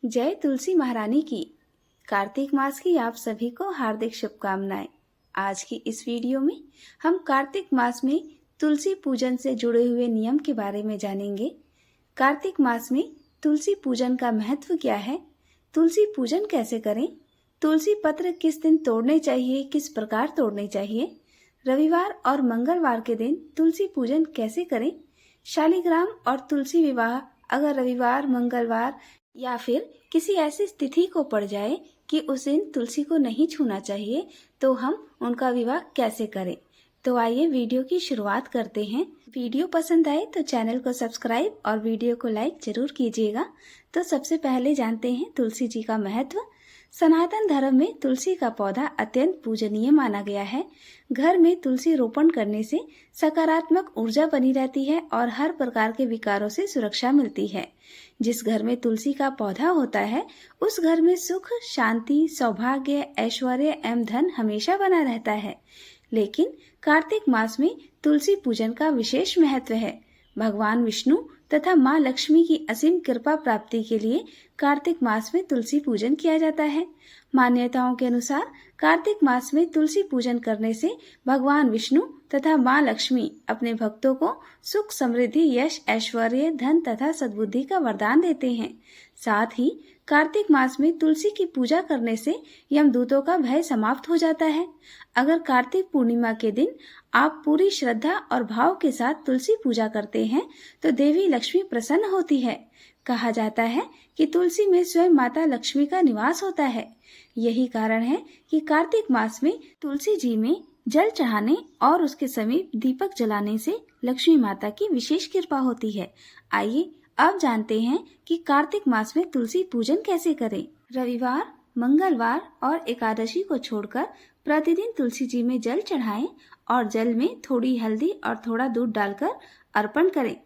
जय तुलसी महारानी की। कार्तिक मास की आप सभी को हार्दिक शुभकामनाएं। आज की इस वीडियो में हम कार्तिक मास में तुलसी पूजन से जुड़े हुए नियम के बारे में जानेंगे। कार्तिक मास में तुलसी पूजन का महत्व क्या है, तुलसी पूजन कैसे करें, तुलसी पत्र किस दिन तोड़ने चाहिए, किस प्रकार तोड़ने चाहिए, रविवार और मंगलवार के दिन तुलसी पूजन कैसे करें, शालिग्राम और तुलसी विवाह अगर रविवार, मंगलवार या फिर किसी ऐसी तिथि को पड़ जाए कि उस दिन तुलसी को नहीं छूना चाहिए, तो हम उनका विवाह कैसे करें। तो आइए वीडियो की शुरुआत करते हैं। वीडियो पसंद आए तो चैनल को सब्सक्राइब और वीडियो को लाइक जरूर कीजिएगा। तो सबसे पहले जानते हैं तुलसी जी का महत्व। सनातन धर्म में तुलसी का पौधा अत्यंत पूजनीय माना गया है। घर में तुलसी रोपण करने से सकारात्मक ऊर्जा बनी रहती है और हर प्रकार के विकारों से सुरक्षा मिलती है। जिस घर में तुलसी का पौधा होता है उस घर में सुख, शांति, सौभाग्य, ऐश्वर्य एवं धन हमेशा बना रहता है। लेकिन कार्तिक मास में तुलसी पूजन का विशेष महत्व है। भगवान विष्णु तथा माँ लक्ष्मी की असीम कृपा प्राप्ति के लिए कार्तिक मास में तुलसी पूजन किया जाता है। मान्यताओं के अनुसार कार्तिक मास में तुलसी पूजन करने से भगवान विष्णु तथा माँ लक्ष्मी अपने भक्तों को सुख, समृद्धि, यश, ऐश्वर्य, धन तथा सद्बुद्धि का वरदान देते हैं। साथ ही कार्तिक मास में तुलसी की पूजा करने से यमदूतों का भय समाप्त हो जाता है। अगर कार्तिक पूर्णिमा के दिन आप पूरी श्रद्धा और भाव के साथ तुलसी पूजा करते हैं तो देवी लक्ष्मी प्रसन्न होती है। कहा जाता है कि तुलसी में स्वयं माता लक्ष्मी का निवास होता है। यही कारण है कि कार्तिक मास में तुलसी जी में जल चढ़ाने और उसके समीप दीपक जलाने से लक्ष्मी माता की विशेष कृपा होती है। आइए अब जानते हैं कि कार्तिक मास में तुलसी पूजन कैसे करें। रविवार, मंगलवार और एकादशी को छोड़कर प्रतिदिन तुलसी जी में जल चढ़ाएं और जल में थोड़ी हल्दी और थोड़ा दूध डालकर अर्पण करें।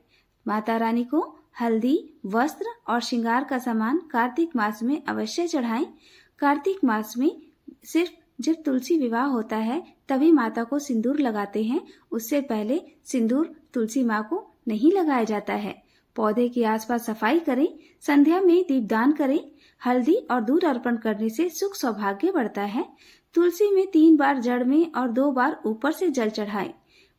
माता रानी को हल्दी, वस्त्र और श्रृंगार का सामान कार्तिक मास में अवश्य चढ़ाएं। कार्तिक मास में सिर्फ जब तुलसी विवाह होता है तभी माता को सिंदूर लगाते हैं। उससे पहले सिंदूर तुलसी माँ को नहीं लगाया जाता है। पौधे के आसपास सफाई करें, संध्या में दीपदान करें। हल्दी और दूध अर्पण करने से सुख, सौभाग्य बढ़ता है। तुलसी में 3 बार जड़ में और 2 बार ऊपर से जल चढ़ाएं।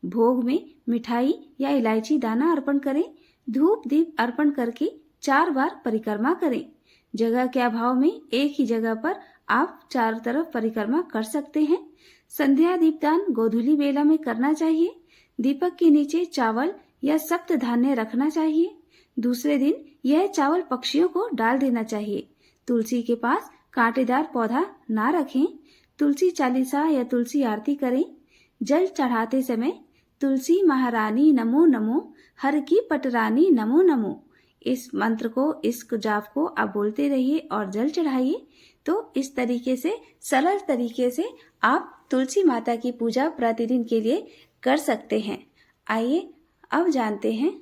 भोग में मिठाई या इलायची दाना अर्पण करें। धूप दीप अर्पण करके 4 बार परिक्रमा करें। जगह के अभाव में एक ही जगह पर आप चारों तरफ परिक्रमा कर सकते हैं। संध्या दीपदान गोधूली बेला में करना चाहिए। दीपक के नीचे चावल या सप्त धान्य रखना चाहिए। दूसरे दिन यह चावल पक्षियों को डाल देना चाहिए। तुलसी के पास कांटेदार पौधा ना रखें। तुलसी चालीसा या तुलसी आरती करें। जल चढ़ाते समय तुलसी महारानी नमो नमो, हर की पटरानी नमो नमो, इस मंत्र को, इस जाप को आप बोलते रहिए और जल चढ़ाइए। तो इस तरीके से, सरल तरीके से आप तुलसी माता की पूजा प्रतिदिन के लिए कर सकते हैं। आइए अब जानते हैं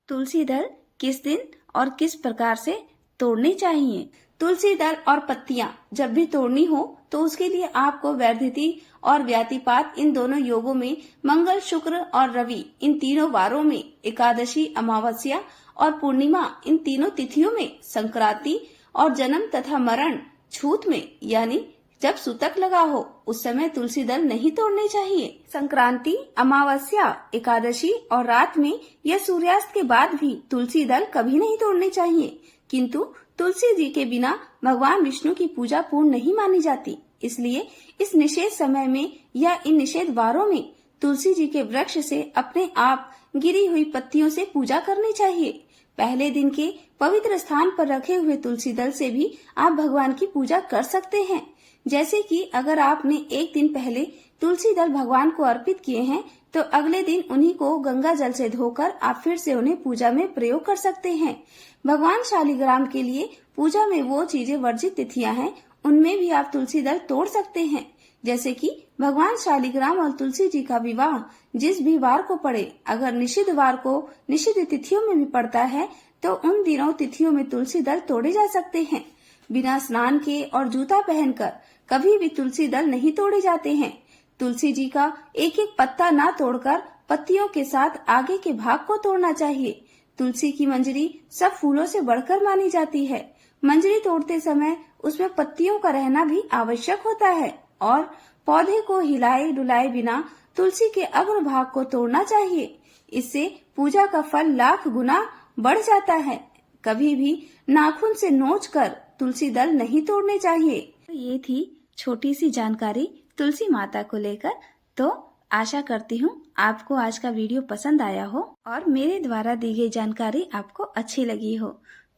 तुलसी दल किस दिन और किस प्रकार से तोड़नी चाहिए। तुलसी दल और पत्तियां जब भी तोड़नी हो तो उसके लिए आपको वैधृति और व्यातिपात इन दोनों योगों में, मंगल, शुक्र और रवि इन तीनों वारों में, एकादशी, अमावस्या और पूर्णिमा इन तीनों तिथियों में, संक्रांति और जन्म तथा मरण छूत में यानी जब सूतक लगा हो उस समय तुलसी दल नहीं तोड़ने चाहिए। संक्रांति, अमावस्या, एकादशी और रात में या सूर्यास्त के बाद भी तुलसी दल कभी नहीं तोड़ने चाहिए। किंतु तुलसी जी के बिना भगवान विष्णु की पूजा पूर्ण नहीं मानी जाती। इसलिए इस निषेध समय में या इन निषेध वारों में तुलसी जी के वृक्ष से अपने आप गिरी हुई पत्तियों से पूजा करनी चाहिए। पहले दिन के पवित्र स्थान पर रखे हुए तुलसी दल से भी आप भगवान की पूजा कर सकते हैं। जैसे कि अगर आपने एक दिन पहले तुलसी दल भगवान को अर्पित किए हैं तो अगले दिन उन्हीं को गंगा जल से धोकर आप फिर से उन्हें पूजा में प्रयोग कर सकते हैं। भगवान शालिग्राम के लिए पूजा में वो चीजें वर्जित तिथियां हैं उनमें भी आप तुलसी दल तोड़ सकते हैं। जैसे कि भगवान शालिग्राम और तुलसी जी का विवाह जिस भी वार को पड़े, अगर निषिद्ध वार को निषिद्ध तिथियों में भी पड़ता है तो उन दिनों तिथियों में तुलसी दल तोड़े जा सकते हैं। बिना स्नान के और जूता पहनकर कभी भी तुलसी दल नहीं तोड़े जाते हैं। तुलसी जी का एक एक पत्ता ना तोड़कर पत्तियों के साथ आगे के भाग को तोड़ना चाहिए। तुलसी की मंजरी सब फूलों से बढ़कर मानी जाती है। मंजरी तोड़ते समय उसमें पत्तियों का रहना भी आवश्यक होता है और पौधे को हिलाए डुलाए बिना तुलसी के अग्र भाग को तोड़ना चाहिए। इससे पूजा का फल लाख गुना बढ़ जाता है। कभी भी नाखून से नोचकर तुलसी दल नहीं तोड़ने चाहिए। तो ये थी छोटी सी जानकारी तुलसी माता को लेकर। तो आशा करती हूँ आपको आज का वीडियो पसंद आया हो और मेरे द्वारा दी गई जानकारी आपको अच्छी लगी हो।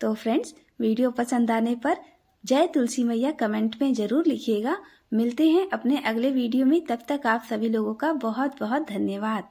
तो फ्रेंड्स, वीडियो पसंद आने पर जय तुलसी मैया कमेंट में जरूर लिखिएगा। मिलते हैं अपने अगले वीडियो में, तब तक आप सभी लोगों का बहुत बहुत धन्यवाद।